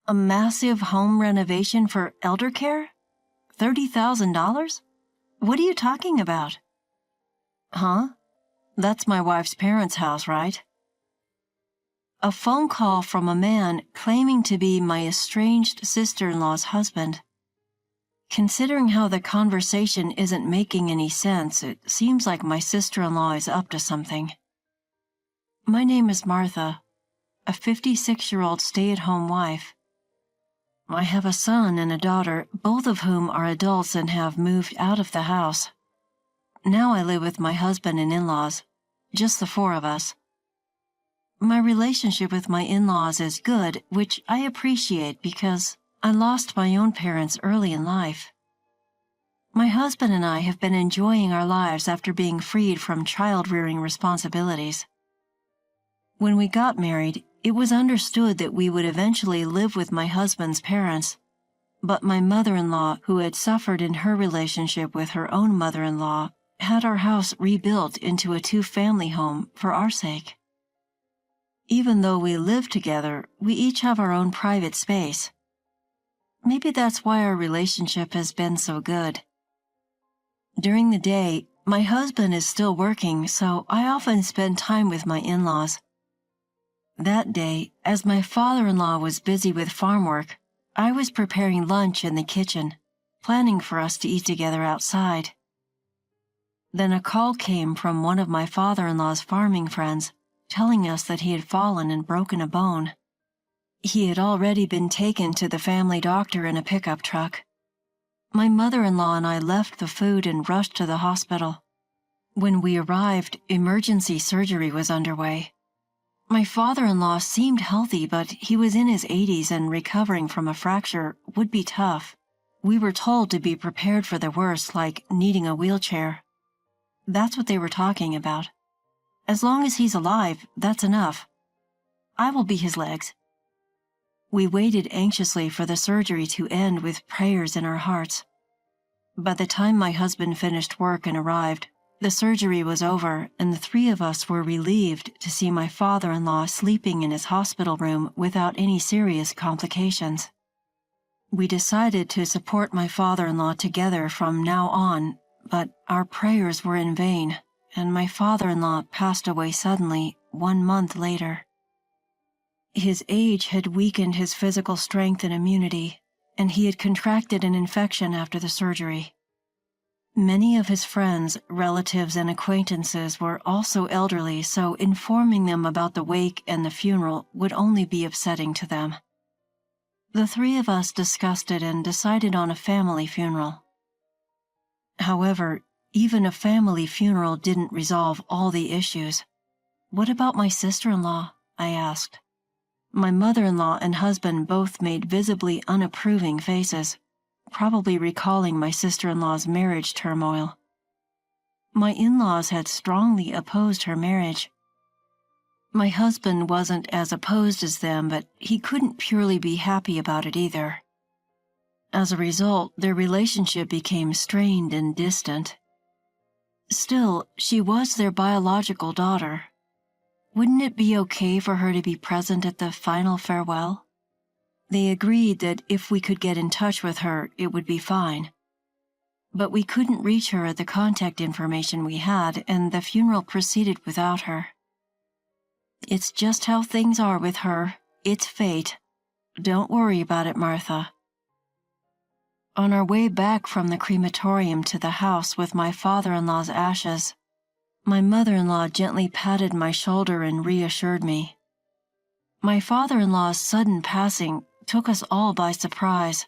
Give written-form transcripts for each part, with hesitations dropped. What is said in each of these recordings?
A massive home renovation for elder care? $30,000? What are you talking about? Huh? That's my wife's parents' house, right? A phone call from a man claiming to be my estranged sister-in-law's husband. Considering how the conversation isn't making any sense, it seems like my sister-in-law is up to something. My name is Martha, a 56-year-old stay-at-home wife. I have a son and a daughter, both of whom are adults and have moved out of the house. Now I live with my husband and in-laws, just the four of us. My relationship with my in-laws is good, which I appreciate because I lost my own parents early in life. My husband and I have been enjoying our lives after being freed from child-rearing responsibilities. When we got married, it was understood that we would eventually live with my husband's parents, but my mother-in-law, who had suffered in her relationship with her own mother-in-law, had our house rebuilt into a two-family home for our sake. Even though we live together, we each have our own private space. Maybe that's why our relationship has been so good. During the day, my husband is still working, so I often spend time with my in-laws. That day, as my father-in-law was busy with farm work, I was preparing lunch in the kitchen, planning for us to eat together outside. Then a call came from one of my father-in-law's farming friends, telling us that he had fallen and broken a bone. He had already been taken to the family doctor in a pickup truck. My mother-in-law and I left the food and rushed to the hospital. When we arrived, emergency surgery was underway. My father-in-law seemed healthy, but he was in his 80s and recovering from a fracture would be tough. We were told to be prepared for the worst, like needing a wheelchair. That's what they were talking about. As long as he's alive, that's enough. I will be his legs. We waited anxiously for the surgery to end with prayers in our hearts. By the time my husband finished work and arrived, the surgery was over, and the three of us were relieved to see my father-in-law sleeping in his hospital room without any serious complications. We decided to support my father-in-law together from now on, but our prayers were in vain, and my father-in-law passed away suddenly 1 month later. His age had weakened his physical strength and immunity, and he had contracted an infection after the surgery. Many of his friends, relatives, and acquaintances were also elderly, so informing them about the wake and the funeral would only be upsetting to them. The three of us discussed it and decided on a family funeral. However, even a family funeral didn't resolve all the issues. What about my sister-in-law? I asked. My mother-in-law and husband both made visibly unapproving faces, probably recalling my sister-in-law's marriage turmoil. My in-laws had strongly opposed her marriage. My husband wasn't as opposed as them, but he couldn't purely be happy about it either. As a result, their relationship became strained and distant. Still, she was their biological daughter. Wouldn't it be okay for her to be present at the final farewell? They agreed that if we could get in touch with her, it would be fine. But we couldn't reach her at the contact information we had, and the funeral proceeded without her. It's just how things are with her. It's fate. Don't worry about it, Martha. On our way back from the crematorium to the house with my father-in-law's ashes, my mother-in-law gently patted my shoulder and reassured me. My father-in-law's sudden passing took us all by surprise.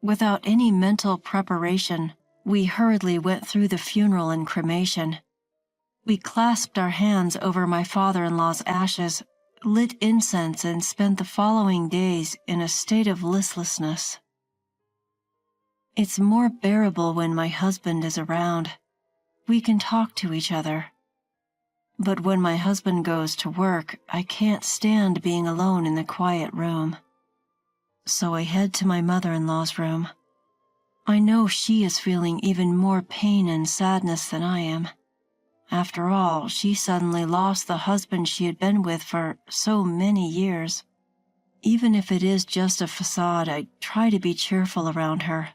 Without any mental preparation, we hurriedly went through the funeral and cremation. We clasped our hands over my father-in-law's ashes, lit incense, and spent the following days in a state of listlessness. It's more bearable when my husband is around. We can talk to each other. But when my husband goes to work, I can't stand being alone in the quiet room. So I head to my mother-in-law's room. I know she is feeling even more pain and sadness than I am. After all, she suddenly lost the husband she had been with for so many years. Even if it is just a facade, I try to be cheerful around her.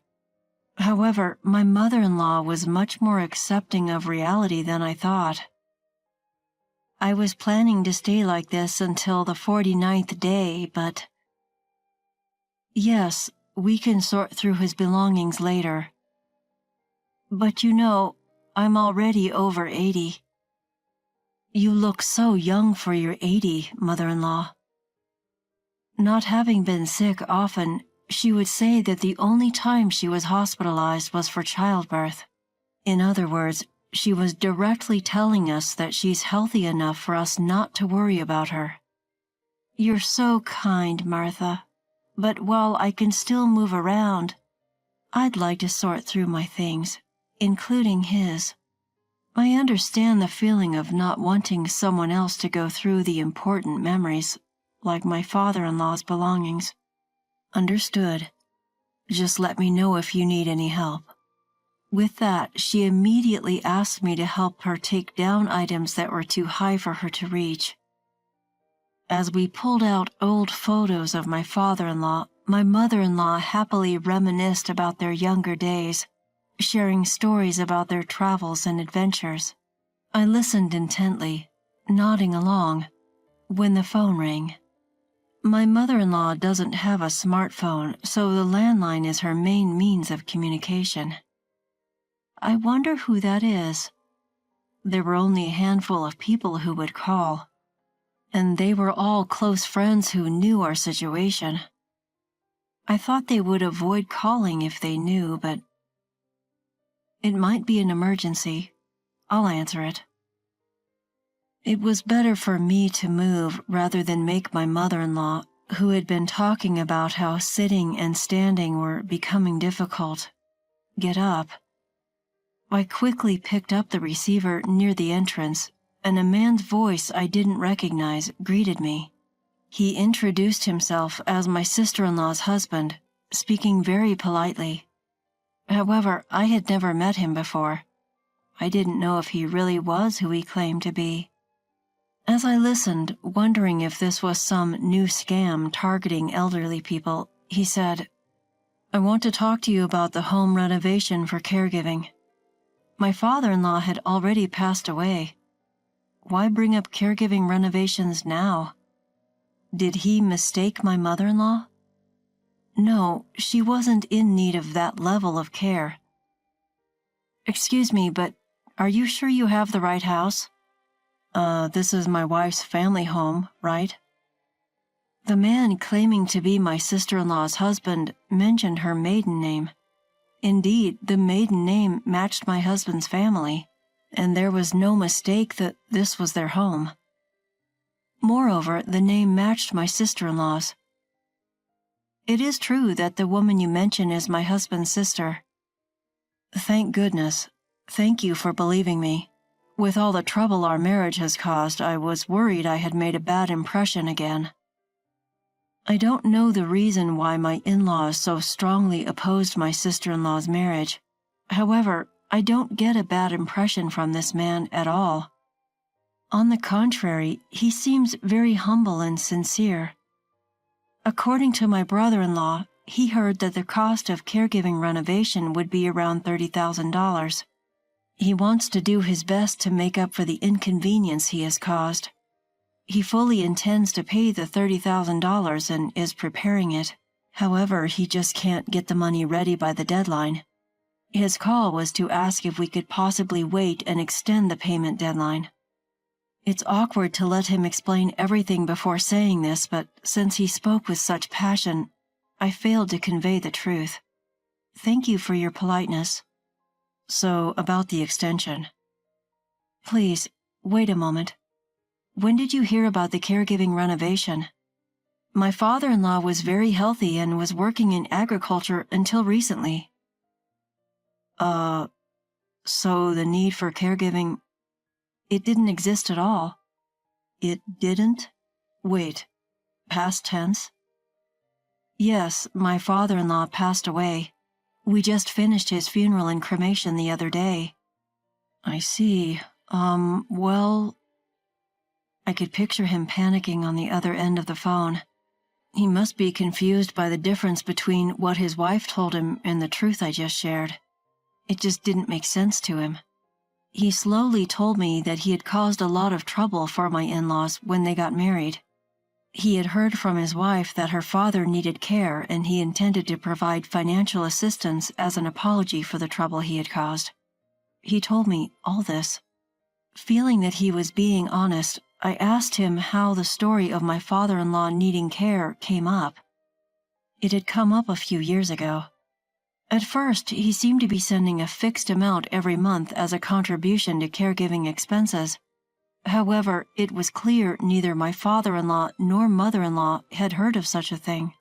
However, my mother-in-law was much more accepting of reality than I thought. I was planning to stay like this until the 49th day, but... Yes, we can sort through his belongings later. But you know, I'm already over 80. You look so young for your 80, mother-in-law. Not having been sick often, she would say that the only time she was hospitalized was for childbirth. In other words, she was directly telling us that she's healthy enough for us not to worry about her. You're so kind, Martha. But while I can still move around, I'd like to sort through my things, including his. I understand the feeling of not wanting someone else to go through the important memories, like my father-in-law's belongings. Understood. Just let me know if you need any help. With that, she immediately asked me to help her take down items that were too high for her to reach. As we pulled out old photos of my father-in-law, my mother-in-law happily reminisced about their younger days, sharing stories about their travels and adventures. I listened intently, nodding along, when the phone rang. My mother-in-law doesn't have a smartphone, so the landline is her main means of communication. I wonder who that is. There were only a handful of people who would call, and they were all close friends who knew our situation. I thought they would avoid calling if they knew, but it might be an emergency. I'll answer it. It was better for me to move rather than make my mother-in-law, who had been talking about how sitting and standing were becoming difficult, get up. I quickly picked up the receiver near the entrance, and a man's voice I didn't recognize greeted me. He introduced himself as my sister-in-law's husband, speaking very politely. However, I had never met him before. I didn't know if he really was who he claimed to be. As I listened, wondering if this was some new scam targeting elderly people, he said, "I want to talk to you about the home renovation for caregiving. My father-in-law had already passed away. Why bring up caregiving renovations now? Did he mistake my mother-in-law? No, she wasn't in need of that level of care. Excuse me, but are you sure you have the right house? This is my wife's family home, right?" The man claiming to be my sister-in-law's husband mentioned her maiden name. Indeed, the maiden name matched my husband's family, and there was no mistake that this was their home. Moreover, the name matched my sister-in-law's. It is true that the woman you mention is my husband's sister. Thank goodness. Thank you for believing me. With all the trouble our marriage has caused, I was worried I had made a bad impression again. I don't know the reason why my in-laws so strongly opposed my sister-in-law's marriage. However, I don't get a bad impression from this man at all. On the contrary, he seems very humble and sincere. According to my brother-in-law, he heard that the cost of caregiving renovation would be around $30,000. He wants to do his best to make up for the inconvenience he has caused. He fully intends to pay the $30,000 and is preparing it. However, he just can't get the money ready by the deadline. His call was to ask if we could possibly wait and extend the payment deadline. It's awkward to let him explain everything before saying this, but since he spoke with such passion, I failed to convey the truth. Thank you for your politeness. So, about the extension. Please, wait a moment. When did you hear about the caregiving renovation? My father-in-law was very healthy and was working in agriculture until recently. So the need for caregiving, it didn't exist at all. It didn't? Wait, past tense? Yes, my father-in-law passed away. We just finished his funeral and cremation the other day. I see. Well... I could picture him panicking on the other end of the phone. He must be confused by the difference between what his wife told him and the truth I just shared. It just didn't make sense to him. He slowly told me that he had caused a lot of trouble for my in-laws when they got married. He had heard from his wife that her father needed care and he intended to provide financial assistance as an apology for the trouble he had caused. He told me all this. Feeling that he was being honest, I asked him how the story of my father-in-law needing care came up. It had come up a few years ago. At first, he seemed to be sending a fixed amount every month as a contribution to caregiving expenses. However, it was clear neither my father-in-law nor mother-in-law had heard of such a thing.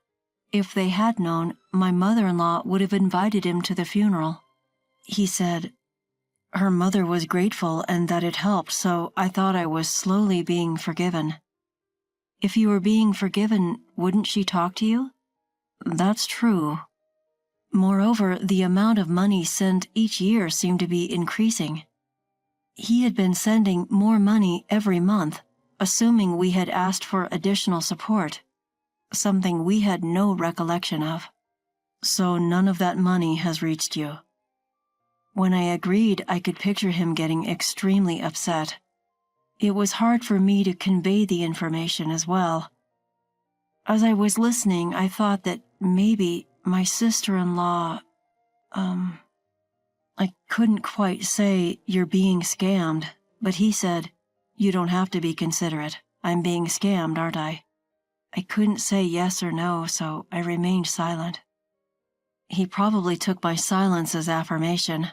If they had known, my mother-in-law would have invited him to the funeral. He said, her mother was grateful and that it helped, so I thought I was slowly being forgiven. If you were being forgiven, wouldn't she talk to you? That's true. Moreover, the amount of money sent each year seemed to be increasing. He had been sending more money every month, assuming we had asked for additional support, something we had no recollection of. So none of that money has reached you. When I agreed, I could picture him getting extremely upset. It was hard for me to convey the information as well. As I was listening, I thought that maybe my sister-in-law, I couldn't quite say you're being scammed, but he said, you don't have to be considerate. I'm being scammed, aren't I? I couldn't say yes or no, so I remained silent. He probably took my silence as affirmation.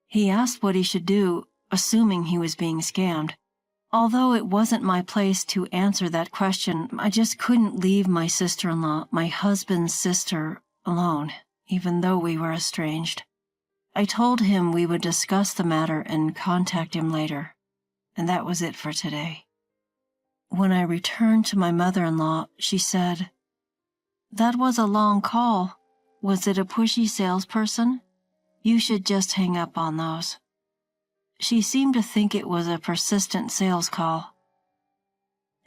He asked what he should do, assuming he was being scammed. Although it wasn't my place to answer that question, I just couldn't leave my sister-in-law, my husband's sister, alone, even though we were estranged. I told him we would discuss the matter and contact him later, and that was it for today. When I returned to my mother-in-law, she said, "That was a long call. Was it a pushy salesperson? You should just hang up on those." She seemed to think it was a persistent sales call.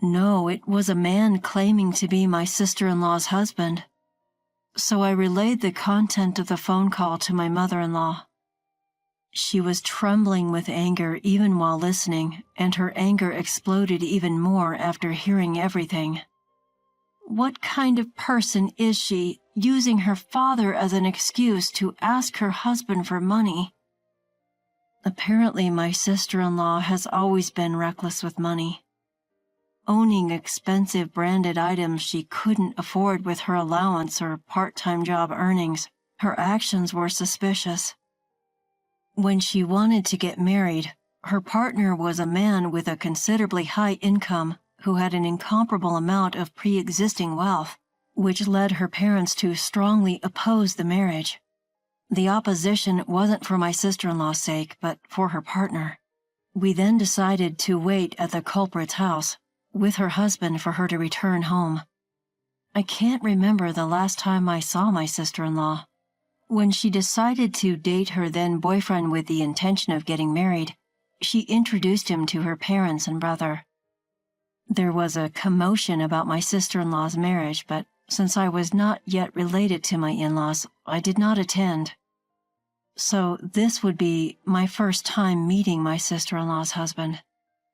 No, it was a man claiming to be my sister-in-law's husband. So I relayed the content of the phone call to my mother-in-law. She was trembling with anger even while listening, and her anger exploded even more after hearing everything. What kind of person is she, using her father as an excuse to ask her husband for money? Apparently, my sister-in-law has always been reckless with money. Owning expensive branded items she couldn't afford with her allowance or part-time job earnings, her actions were suspicious. When she wanted to get married, her partner was a man with a considerably high income who had an incomparable amount of pre-existing wealth, which led her parents to strongly oppose the marriage. The opposition wasn't for my sister-in-law's sake, but for her partner. We then decided to wait at the culprit's house with her husband for her to return home. I can't remember the last time I saw my sister-in-law. When she decided to date her then-boyfriend with the intention of getting married, she introduced him to her parents and brother. There was a commotion about my sister-in-law's marriage, but since I was not yet related to my in-laws, I did not attend. So this would be my first time meeting my sister-in-law's husband.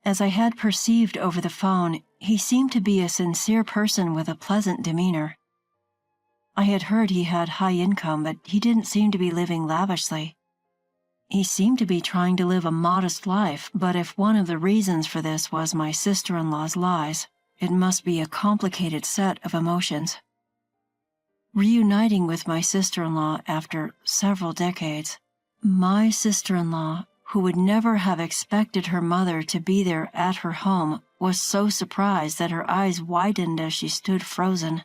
As I had perceived over the phone, he seemed to be a sincere person with a pleasant demeanor. I had heard he had high income, but he didn't seem to be living lavishly. He seemed to be trying to live a modest life, but if one of the reasons for this was my sister-in-law's lies, it must be a complicated set of emotions. Reuniting with my sister-in-law after several decades, my sister-in-law, who would never have expected her mother to be there at her home, was so surprised that her eyes widened as she stood frozen.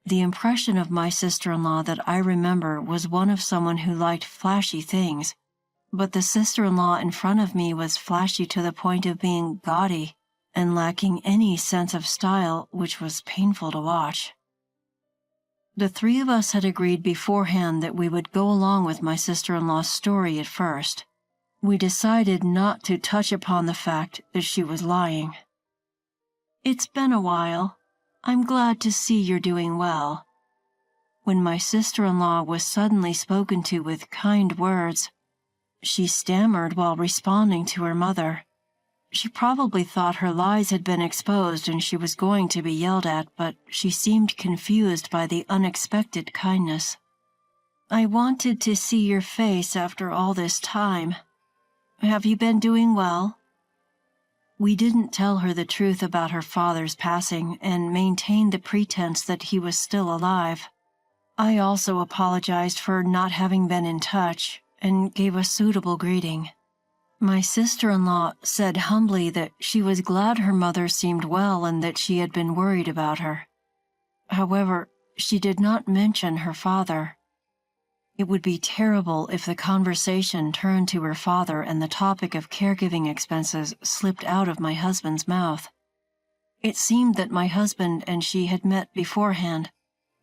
The impression of my sister-in-law that I remember was one of someone who liked flashy things, but the sister-in-law in front of me was flashy to the point of being gaudy and lacking any sense of style, which was painful to watch. The three of us had agreed beforehand that we would go along with my sister-in-law's story at first. We decided not to touch upon the fact that she was lying. "It's been a while. I'm glad to see you're doing well." When my sister-in-law was suddenly spoken to with kind words, she stammered while responding to her mother. She probably thought her lies had been exposed and she was going to be yelled at, but she seemed confused by the unexpected kindness. "I wanted to see your face after all this time. Have you been doing well?" We didn't tell her the truth about her father's passing and maintained the pretense that he was still alive. I also apologized for not having been in touch and gave a suitable greeting. My sister-in-law said humbly that she was glad her mother seemed well and that she had been worried about her. However, she did not mention her father. It would be terrible if the conversation turned to her father and the topic of caregiving expenses slipped out of my husband's mouth. It seemed that my husband and she had met beforehand,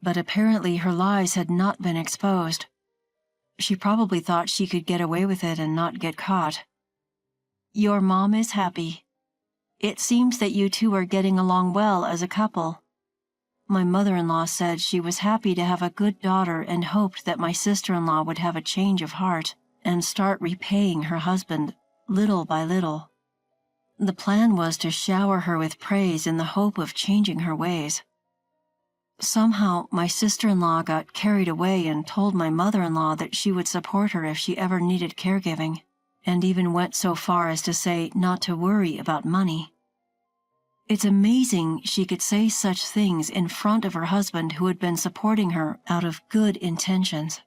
but apparently her lies had not been exposed. She probably thought she could get away with it and not get caught. "Your mom is happy. It seems that you two are getting along well as a couple." My mother-in-law said she was happy to have a good daughter and hoped that my sister-in-law would have a change of heart and start repaying her husband little by little. The plan was to shower her with praise in the hope of changing her ways. Somehow, my sister-in-law got carried away and told my mother-in-law that she would support her if she ever needed caregiving, and even went so far as to say not to worry about money. It's amazing she could say such things in front of her husband who had been supporting her out of good intentions.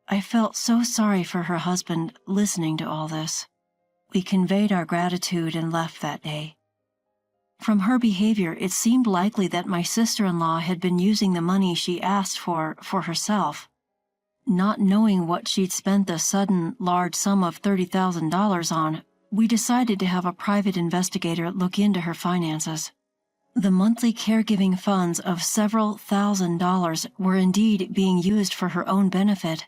I felt so sorry for her husband listening to all this. We conveyed our gratitude and left that day. From her behavior, it seemed likely that my sister-in-law had been using the money she asked for herself. Not knowing what she'd spent the sudden large sum of $30,000 on, we decided to have a private investigator look into her finances. The monthly caregiving funds of several $1,000s were indeed being used for her own benefit.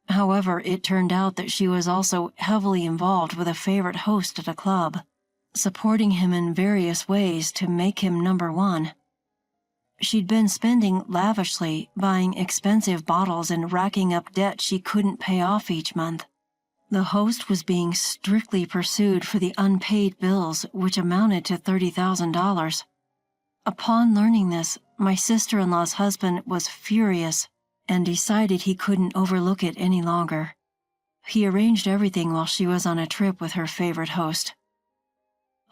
However, it turned out that she was also heavily involved with a favorite host at a club, supporting him in various ways to make him number one. She'd been spending lavishly, buying expensive bottles and racking up debt she couldn't pay off each month. The host was being strictly pursued for the unpaid bills, which amounted to $30,000. Upon learning this, my sister-in-law's husband was furious and decided he couldn't overlook it any longer. He arranged everything while she was on a trip with her favorite host.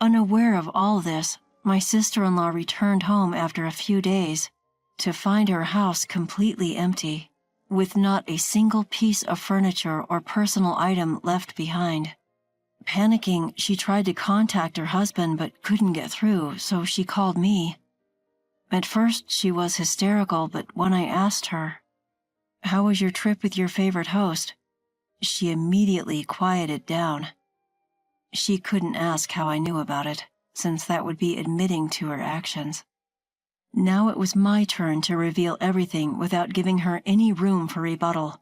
Unaware of all this, my sister-in-law returned home after a few days to find her house completely empty, with not a single piece of furniture or personal item left behind. Panicking, she tried to contact her husband but couldn't get through, so she called me. At first, she was hysterical, but when I asked her, "How was your trip with your favorite host?" she immediately quieted down. She couldn't ask how I knew about it, since that would be admitting to her actions. Now it was my turn to reveal everything without giving her any room for rebuttal.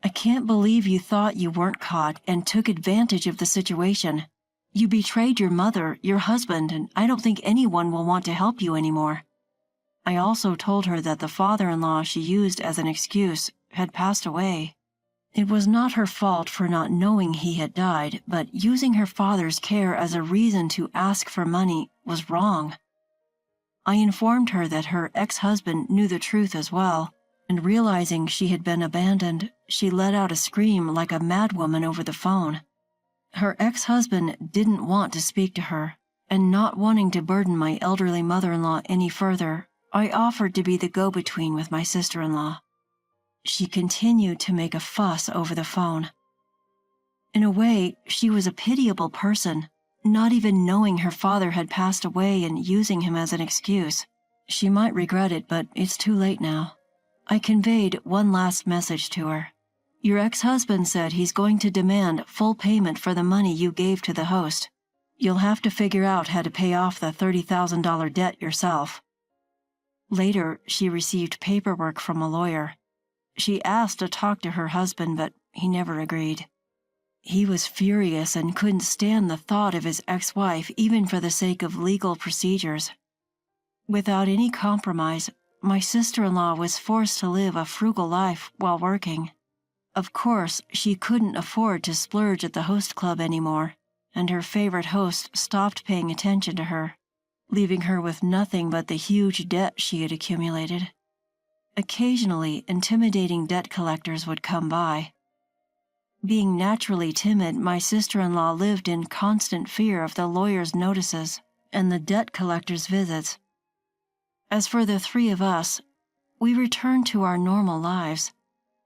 "I can't believe you thought you weren't caught and took advantage of the situation. You betrayed your mother, your husband, and I don't think anyone will want to help you anymore." I also told her that the father-in-law she used as an excuse had passed away. It was not her fault for not knowing he had died, but using her father's care as a reason to ask for money was wrong. I informed her that her ex-husband knew the truth as well, and realizing she had been abandoned, she let out a scream like a madwoman over the phone. Her ex-husband didn't want to speak to her, and not wanting to burden my elderly mother-in-law any further, I offered to be the go-between with my sister-in-law. She continued to make a fuss over the phone. In a way, she was a pitiable person, not even knowing her father had passed away and using him as an excuse. She might regret it, but it's too late now. I conveyed one last message to her. "Your ex-husband said he's going to demand full payment for the money you gave to the host. You'll have to figure out how to pay off the $30,000 debt yourself." Later, she received paperwork from a lawyer. She asked to talk to her husband, but he never agreed. He was furious and couldn't stand the thought of his ex-wife even for the sake of legal procedures. Without any compromise, my sister-in-law was forced to live a frugal life while working. Of course, she couldn't afford to splurge at the host club anymore, and her favorite host stopped paying attention to her, leaving her with nothing but the huge debt she had accumulated. Occasionally, intimidating debt collectors would come by. Being naturally timid, my sister-in-law lived in constant fear of the lawyer's notices and the debt collector's visits. As for the three of us, we returned to our normal lives.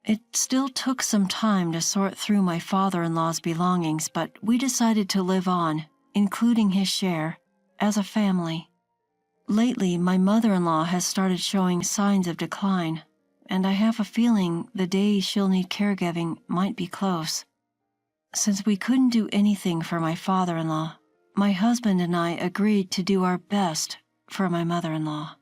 It still took some time to sort through my father-in-law's belongings, but we decided to live on, including his share, as a family. Lately, my mother-in-law has started showing signs of decline, and I have a feeling the day she'll need caregiving might be close. Since we couldn't do anything for my father-in-law, my husband and I agreed to do our best for my mother-in-law.